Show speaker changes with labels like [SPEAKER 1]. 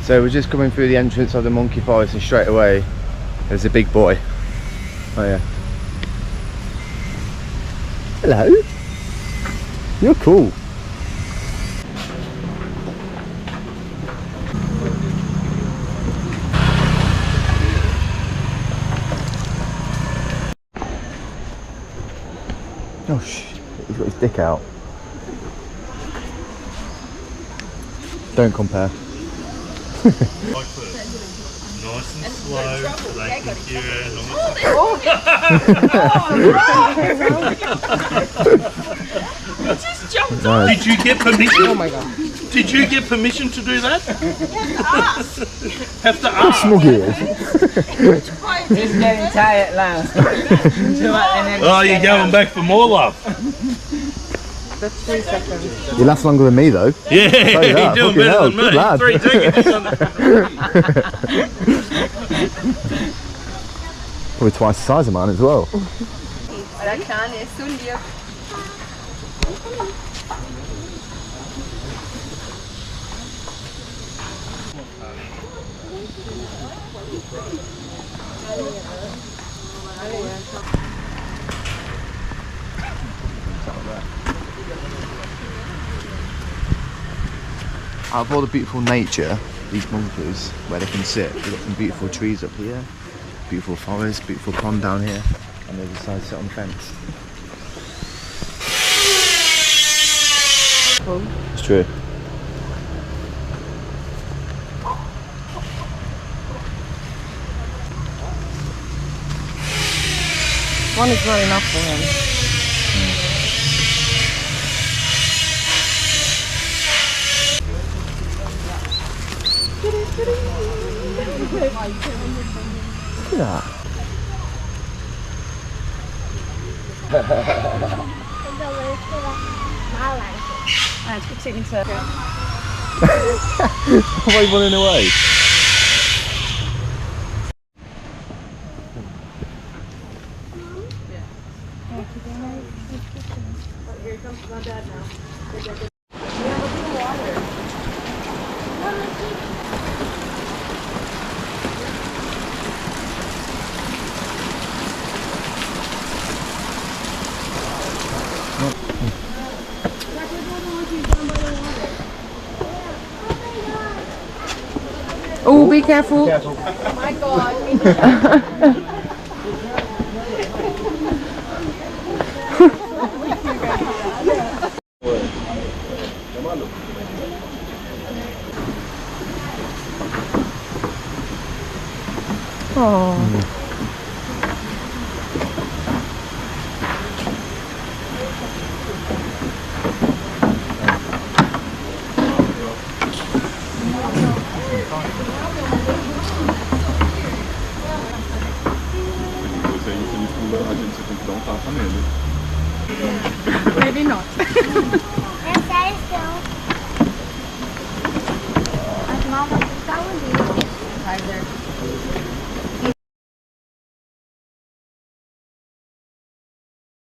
[SPEAKER 1] So we're just coming through the entrance of the monkey forest, and straight away there's a big boy. Oh yeah. Hello. You're cool. Oh shit, he's got his dick out. Don't compare.
[SPEAKER 2] Nice and slow, they can hear it.
[SPEAKER 3] Just jumped
[SPEAKER 1] Nice.
[SPEAKER 2] Did you get permission?
[SPEAKER 3] Oh my god.
[SPEAKER 2] Did you get permission to do that? Have to
[SPEAKER 1] How
[SPEAKER 2] ask.
[SPEAKER 1] smug he is.
[SPEAKER 4] He's getting tired now.
[SPEAKER 2] Oh, you're going back for more love.
[SPEAKER 3] That's 3 seconds.
[SPEAKER 1] You last longer than me though.
[SPEAKER 2] Yeah,
[SPEAKER 1] Tell you that,
[SPEAKER 2] you're doing
[SPEAKER 1] fucking
[SPEAKER 2] better
[SPEAKER 1] hell,
[SPEAKER 2] than me.
[SPEAKER 1] good lad.
[SPEAKER 2] 3 seconds on the
[SPEAKER 1] Probably twice the size of mine as well. Out of all the beautiful nature, these monkeys, where they can sit, we've got some beautiful trees up here, beautiful forest, beautiful pond down here, and they decide to sit on the fence. It's true.
[SPEAKER 3] One is not enough for him.
[SPEAKER 1] Look at that. Why are you running away?
[SPEAKER 3] Here comes my dad now. Oh, be careful.
[SPEAKER 1] Be careful.
[SPEAKER 3] Oh my god. Oh. Maybe not. Hi there.